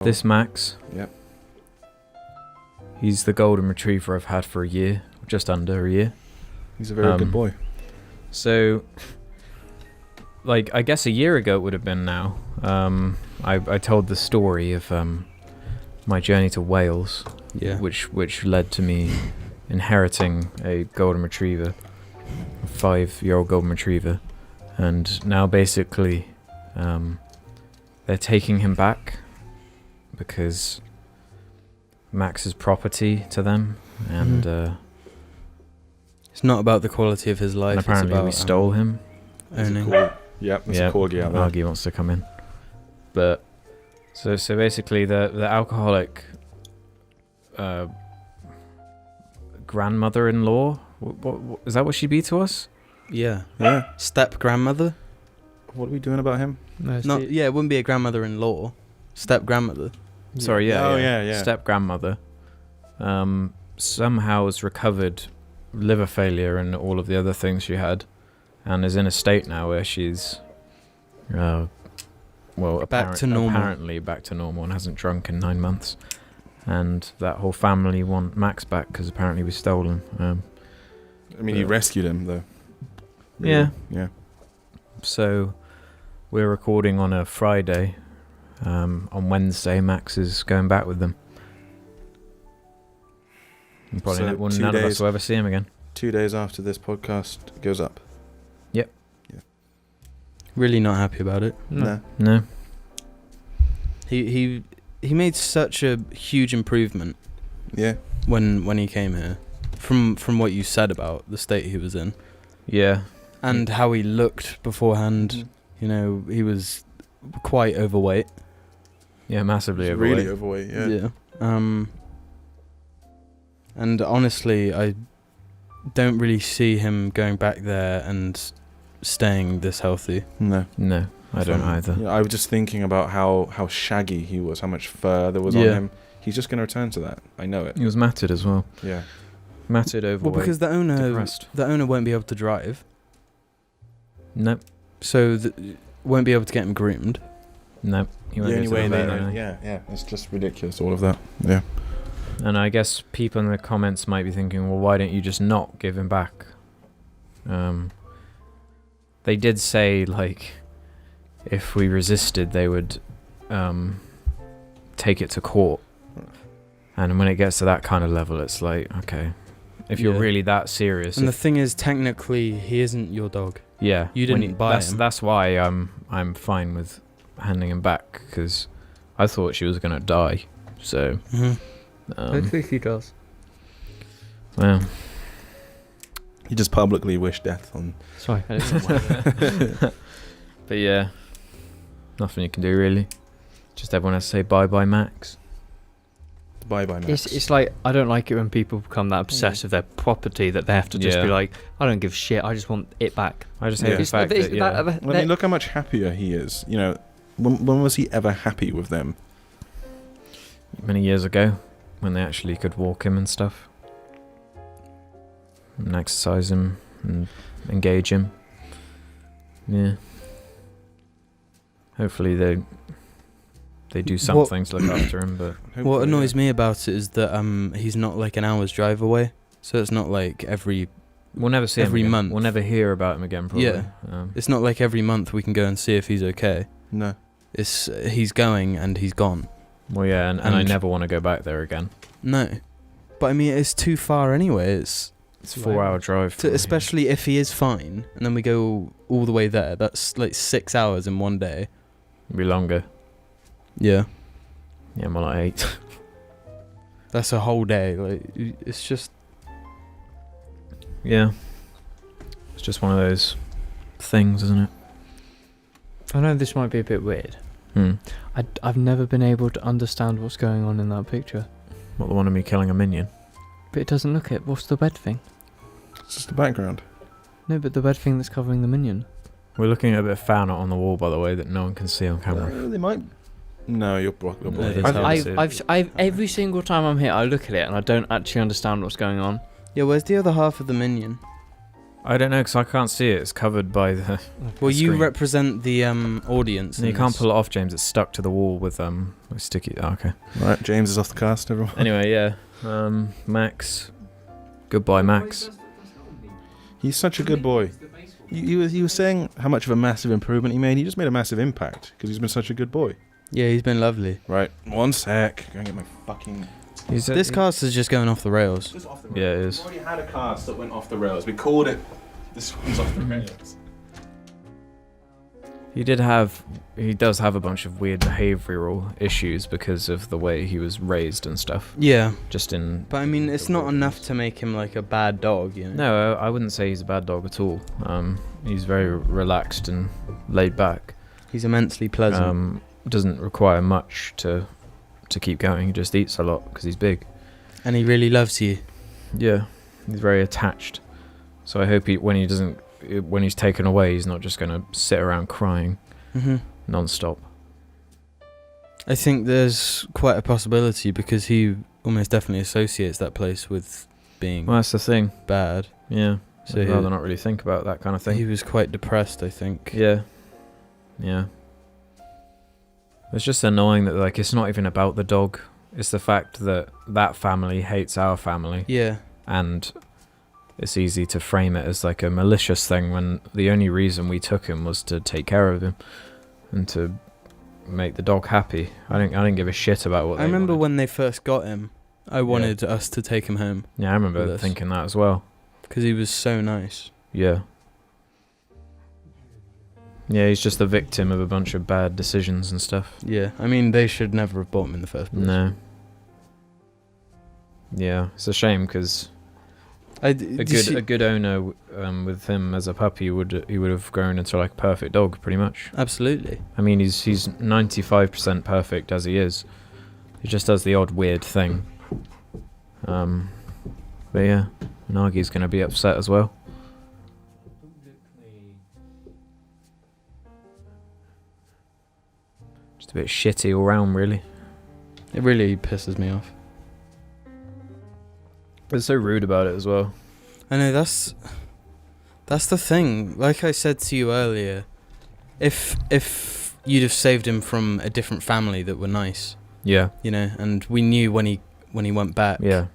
This Max. Yep. He's the golden retriever I've had for a year, just under a year. He's a very good boy. So, like, I guess a year ago it would have been now. I told the story of my journey to Wales, which led to me inheriting a golden retriever, a 5-year-old golden retriever, and now basically they're taking him back because Max is property to them, and it's not about the quality of his life. and apparently it's about, we stole him. Owning. Yep, there's a corgi out there. Argy wants to come in, but so basically the alcoholic grandmother-in-law. What is that? What she'd be to us? Yeah. Yeah. Step grandmother. What are we doing about him? No, not. Yeah, it wouldn't be a grandmother-in-law. Step grandmother. Sorry, yeah. Oh, yeah. Step grandmother. Somehow has recovered liver failure and all of the other things she had, and is in a state now where she's, back to normal. Apparently back to normal, and hasn't drunk in 9 months. And that whole family want Max back because apparently we stole him. I mean, you rescued him though. Yeah. Yeah. So we're recording on a Friday. On Wednesday, Max is going back with them. And probably So none of us will ever see him again. 2 days after this podcast goes up. Yep. Yeah. Really not happy about it. No. He made such a huge improvement. Yeah. When he came here, from what you said about the state he was in. Yeah. And how he looked beforehand. You know, he was quite overweight. Yeah, massively He's overweight. really overweight. Yeah. And honestly, I don't really see him going back there and staying this healthy. No, I don't either. Yeah, I was just thinking about how shaggy he was, how much fur there was on him. He's just going to return to that. I know it. He was matted as well. Yeah. Matted, overweight. Well, because the depressed. owner won't be able to drive, Nope. so won't be able to get him groomed. Nope. He won't The go only to way the they vet know. anyway. Yeah. It's just ridiculous, all of that. Yeah. And I guess people in the comments might be thinking, well, why don't you just not give him back? They did say, like, if we resisted, they would take it to court. And when it gets to that kind of level, it's like, okay, if you're really that serious. And the thing is, technically, he isn't your dog. Yeah. You didn't buy him. That's why I'm fine with handing him back, because I thought she was going to die. So... Hopefully he does. Well, He just publicly wished death on. Sorry. but yeah, nothing you can do really. Just everyone has to say bye Max. Bye, Max. It's like, I don't like it when people become that obsessed with their property that they have to just be like, I don't give a shit, I just want it back. I just hate the fact that, I mean, look how much happier he is. You know, when was he ever happy with them? many years ago, when they actually could walk him and stuff, and exercise him and engage him. Yeah. Hopefully they do something to look after him, but What annoys me about it is that he's not like an hour's drive away, so it's not like we'll never see every him again. month. We'll never hear about him again, probably. Yeah. It's not like every month we can go and see if he's okay. No. It's he's going and he's gone. Well, yeah, and I never want to go back there again. No, but I mean it's too far anyway. It's a 4-hour drive, especially if he is fine, and then we go all the way there. That's like 6 hours in one day. It'll be longer. Yeah. Yeah, more like 8. That's a whole day. Like it's just. Yeah. It's just one of those things, isn't it? I know this might be a bit weird. I've never been able to understand what's going on in that picture. What, the one of me killing a minion? But it doesn't look it. What's the red thing? It's just the background. No, but the red thing that's covering the minion. We're looking at a bit of fan art on the wall, by the way, that no one can see on camera. They might. No, you're they can't. I've every single time I'm here, I look at it and I don't actually understand what's going on. Yeah, where's the other half of the minion? I don't know because I can't see it. It's covered by the. Well, you screen. represent the audience. No, you can't pull it off, James. It's stuck to the wall with sticky. Oh, okay. Right, James is off the cast, everyone. Anyway, yeah. Max. Goodbye, Max. He's such a good boy. You were saying how much of a massive improvement he made. He just made a massive impact because he's been such a good boy. Yeah, he's been lovely. Right, one sec. Go and get my fucking... This cast is just going off the rails. Just off the rails. Yeah, it is. We already had a cast that went off the rails. We called it... This one's off the rails. He does have a bunch of weird behavioural issues because of the way he was raised and stuff. Yeah. But I mean, it's not enough to make him like a bad dog, you know? No, I wouldn't say he's a bad dog at all. He's very relaxed and laid back. He's immensely pleasant. Doesn't require much to keep going. He just eats a lot because he's big. And he really loves you. Yeah, he's very attached. So I hope when he's taken away, he's not just going to sit around crying non-stop. I think there's quite a possibility because he almost definitely associates that place with being that's the thing. bad. Yeah, so I'd I'd rather not really think about that kind of thing. He was quite depressed, I think. Yeah. It's just annoying that it's not even about the dog. It's the fact that family hates our family. Yeah. And it's easy to frame it as like a malicious thing when the only reason we took him was to take care of him and to make the dog happy. I didn't give a shit about what I remember when they first got him, I wanted us to take him home. Yeah, I remember thinking that as well. Because he was so nice. Yeah. Yeah, he's just the victim of a bunch of bad decisions and stuff. Yeah, I mean, they should never have bought him in the first place. No. Yeah, it's a shame because a good owner with him as a puppy would have grown into like a perfect dog pretty much. Absolutely. I mean, he's 95% perfect as he is. He just does the odd weird thing. But yeah, Nagi's gonna be upset as well. Just a bit shitty all round, really. It really pisses me off. They're so rude about it as well. I know, that's the thing. Like I said to you earlier, if you'd have saved him from a different family that were nice, yeah, you know, and we knew when he went back, yeah,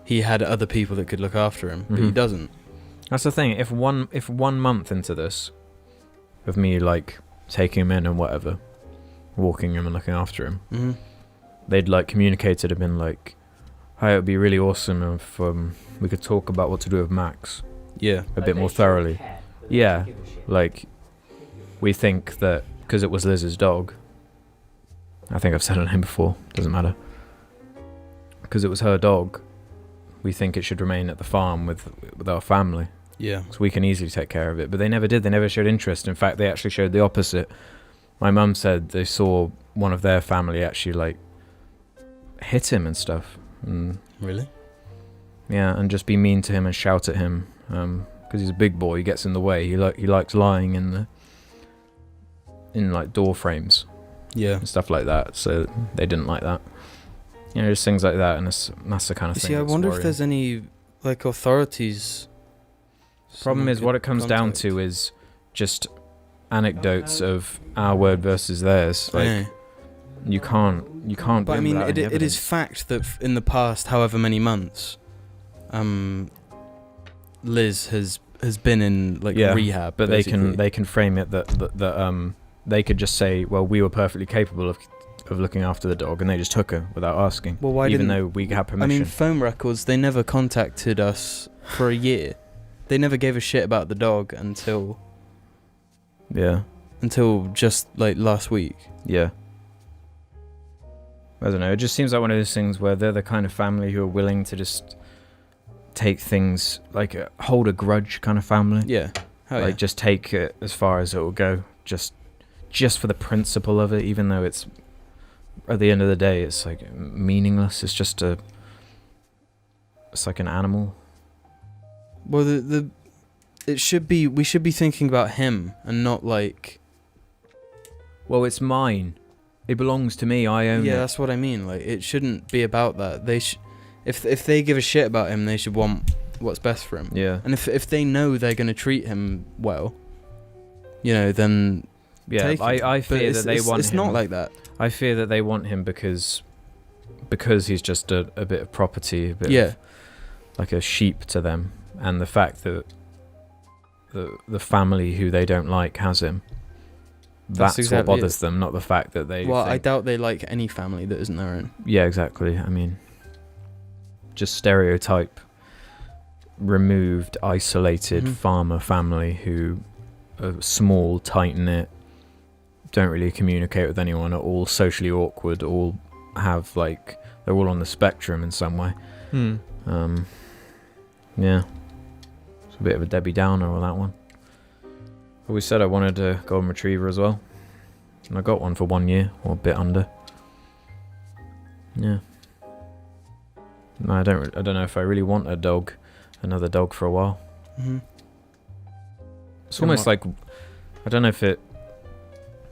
he had other people that could look after him, but he doesn't. That's the thing. If 1 month into this, of me like taking him in and whatever, walking him and looking after him, they'd like communicated and been like, "Hey, it would be really awesome if we could talk about what to do with Max, a bit more thoroughly." Yeah, like we think that because it was Liz's dog. I think I've said her name before. Doesn't matter. Because it was her dog, we think it should remain at the farm with our family. Yeah. So we can easily take care of it. But they never did. They never showed interest. In fact, they actually showed the opposite. My mum said they saw one of their family actually like hit him and stuff. Really? Yeah, and just be mean to him and shout at him. Because he's a big boy, he gets in the way. He likes lying in like door frames. Yeah. And stuff like that. So they didn't like that. You know, just things like that, and that's the kind of thing. See, I wonder worrying. if there's any like authorities. Problem is, what it comes down to is just anecdotes of our word versus theirs. Like you can't. But I mean, it is fact that in the past, however many months, Liz has been in like rehab. But basically. they can frame it that they could just say, well, we were perfectly capable of looking after the dog, and they just took her without asking. Well, why even though we had permission? I mean, phone records. They never contacted us for a year. They never gave a shit about the dog until just like last week. Yeah. I don't know. It just seems like one of those things where they're the kind of family who are willing to just take things like hold a grudge kind of family. Yeah. Just take it as far as it will go. Just for the principle of it, even though it's at the end of the day it's like meaningless. It's just it's like an animal. Well, we should be thinking about him and not like. Well, it's mine. It belongs to me. I own it. Yeah, that's what I mean. Like, it shouldn't be about that. They if they give a shit about him, they should want what's best for him. Yeah. And if they know they're going to treat him well, then Yeah, I fear that they want him. It's not like that. I fear that they want him because he's just a bit of property, a bit of like a sheep to them, and the fact that the family who they don't like has him. That's exactly what bothers them, not the fact that they. Well, I doubt they like any family that isn't their own. Yeah, exactly. I mean, just stereotype, removed, isolated farmer family who are small, tight knit, don't really communicate with anyone, are all socially awkward, all have they're all on the spectrum in some way. Yeah, it's a bit of a Debbie Downer on that one. But we said I wanted a golden retriever as well, and I got one for 1 year, or a bit under. Yeah. No, I don't know if I really want another dog for a while. It's almost like, I don't know if it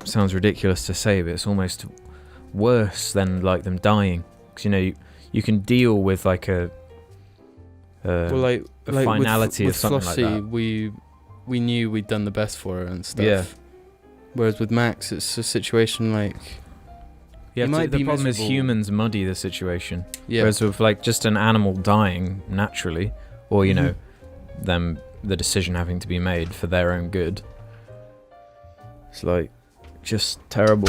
sounds ridiculous to say, but it's almost worse than them dying, because you can deal with a finality with of something Flossie, like that. We knew we'd done the best for her and stuff. Yeah. Whereas with Max, it's a situation The problem is humans muddy the situation. Yeah. Whereas with just an animal dying naturally, or them the decision having to be made for their own good, it's just terrible.